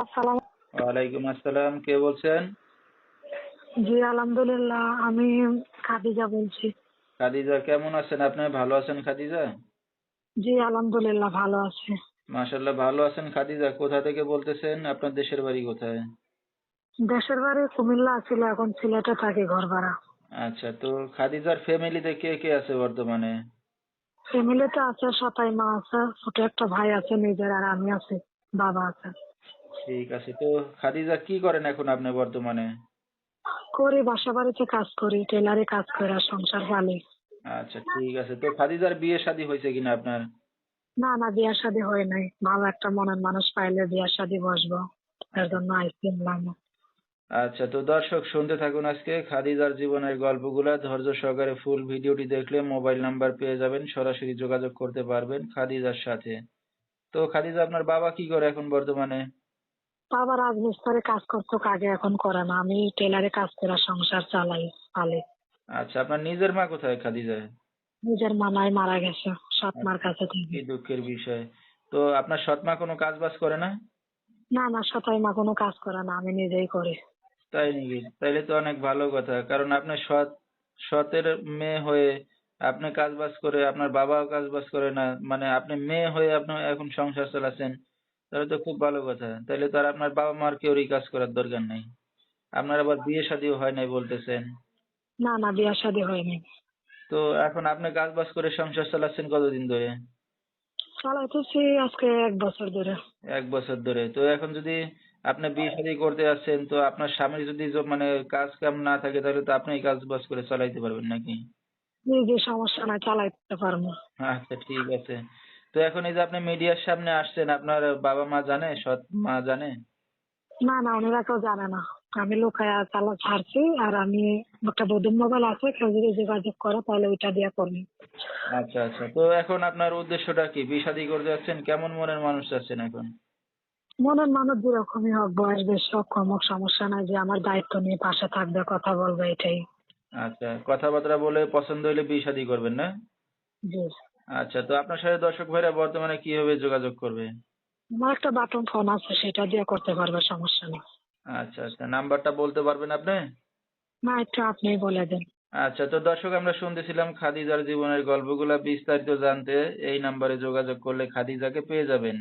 আসসালাম। ওয়ালাইকুম আসসালাম, কে বলছেন? জি আলহামদুলিল্লাহ, আমি খাদিজা বলছি। খাদিজা, কেমন আছেন আপনি? ভালো আছেন খাদিজা? জি আলহামদুলিল্লাহ ভালো আছি। মাশাআল্লাহ, ভালো আছেন খাদিজা। কোথা থেকে বলতেছেন? আপনার দেশের বাড়ি কোথায়? দেশের বাড়ি কুমিল্লা ছিল, এখন সিলেটে থাকি ঘর ভাড়া। আচ্ছা, তো খাদিজার ফ্যামিলিতে কে কে আছে বর্তমানে? ফ্যামিলিতে আছে সবাই, মা আছে, ছোট একটা ভাই আছে নিজের, আর আমি আছি, বাবা আছে। ঠিক আছে, তো খাদিজা কি করেন এখন আপনি বর্তমানে? করি, বাসা বাড়িতে কাজ করি, টেলারে কাজ করে আর সংসার চালি। আচ্ছা, ঠিক আছে, তো খাদিজার বিয়ে শাদী হয়েছে কিনা আপনার? না না, বিয়া শাদী হয় নাই, ভালো একটা মনের মানুষ পাইলে বিয়া শাদী বসবো, এর জন্য আইসি। আচ্ছা, তো দর্শক শুনতে থাকুন আজকে খাদিজার জীবনের গল্পগুলা ধৈর্য সহকারে। ফুল ভিডিওটি দেখলে মোবাইল নাম্বার পেয়ে যাবেন, সরাসরি যোগাযোগ করতে পারবেন খাদিজার সাথে। তো খাদিজা, আপনার বাবা কি করে এখন বর্তমানে? বাবা রাজমিস্ত্রি কাজ করতো আগে, এখন করে না, আমি টেলারে কাজ করে সংসার চালাই পালি। আচ্ছা, আপনার নিজের মা কোথায় খাদিজা? নিজের মামাই মারা গেছে, সৎ মার আচ্ছা, কাছে থেকে। কি দুঃখের বিষয়। তো আপনার সৎ মা কোনো কাজ বাজ করে না? না না, সতাই মা কোনো কাজ করে না, আমি নিজেই করি। তাই নাকি? তাইলে তো অনেক ভালো কথা, কারণ আপনি সতের মেয়ে হয়ে আপনি কাজ বাজ করে, আপনার বাবাও কাজ বাজ করে না, মানে আপনি মেয়ে হয়ে আপনি এখন সংসার চালাচ্ছেন, তাহলে তো খুব ভালো কথা। তাইলে তো আর আপনার বাবা মার কেউরই কাজ করার দরকার নাই। আপনার আবার বিয়ে শাদীও হয় নাই বলতেছেন। না না, বিয়া শাদী হয়নি। তো এখন আপনি কাজ বাজ করে সংসার চালাচ্ছেন কতদিন ধরে? চালাইতেছি আজকে 1 বছর ধরে। 1 বছর ধরে। তো এখন যদি আপনি বিয়ে শাদী করতে যাচ্ছেন, তো আপনার স্বামীর যদি মানে কাজ কাম না থাকে, তাহলে তো আপনিই কাজ বাজ করে চালাইতে পারবেন নাকি? নিজে সমস্যা নাই, চালাইতে পারবো। আচ্ছা, ঠিক আছে। তো এখন এই যে আপনি মিডিয়ার সামনে আসছেন, আপনার বাবা মা জানে, সৎ মা জানে? না না, ওনারা কেউ জানে না। আমি লুকায়া চালা ছাড়ছি, আর আমি একটা বদুম মোবাইল আছে, কেউ যদি যোগাযোগ করে তাহলে ওইটা দিয়ে করবি। আচ্ছা আচ্ছা, তো এখন আপনার উদ্দেশ্যটা কি? বিয়ে শাদী করতে যাচ্ছেন? কেমন মনের মানুষ চাচ্ছেন এখন? মনের মানুষ যেরকমই হোক, বয়স বেশি হোক কম হোক, সমস্যা নাই, যে আমার দায়িত্ব নিয়ে পাশে থাকবে, কথা বলবে, এটাই। আচ্ছা, কথাবার্তা বলে পছন্দ হলে বিয়ে শাদী করবেন না? জি। আচ্ছা, তো আপনার সাথে দর্শক ভাইরা বর্তমানে কিভাবে যোগাযোগ করবে? আমার একটা বাটন ফোন আছে, সেটা দিয়ে করতে পারবে, সমস্যা নেই। আচ্ছা আচ্ছা, নাম্বারটা বলতে পারবেন আপনি? না, একটু আপনি বলে দেন। আচ্ছা, তো দর্শক আমরা শুনতেছিলাম খাদিজার জীবনের গল্পগুলা। বিস্তারিত জানতে এই নাম্বারে যোগাযোগ করলে খাদিজাকে পেয়ে যাবেন।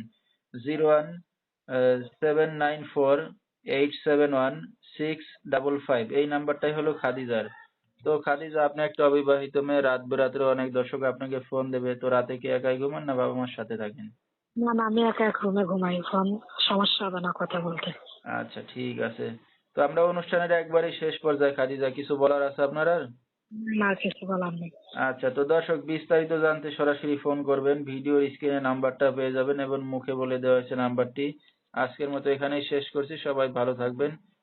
017948716555, এই নাম্বারটাই হলো খাদিজার। তো খাদিজা, আপনি একটা অবিবাহিত মেয়ে, রাত বেরাত্রে অনেক দর্শক আপনাকে ফোন দেবে, তো রাতে কি একাই ঘুমান না বাবা মার সাথে থাকেন? না না, আমি একা এক রুমে ঘুমাই, ফোন সমস্যা হবে না কথা বলতে। আচ্ছা, ঠিক আছে। তো আমরা অনুষ্ঠানের একবারে শেষ পর্যায়ে খাদিজা, কিছু বলার আছে আপনার আর? না, কিছু বলার নেই। আচ্ছা, তো দর্শক বিস্তারিত জানতে সরাসরি ফোন করবেন, ভিডিওর স্ক্রিনে নাম্বারটা পেয়ে যাবেন এবং মুখে বলে দেওয়া হয়েছে নাম্বারটি। আজকের মতো এখানেই শেষ করছি, সবাই ভালো থাকবেন।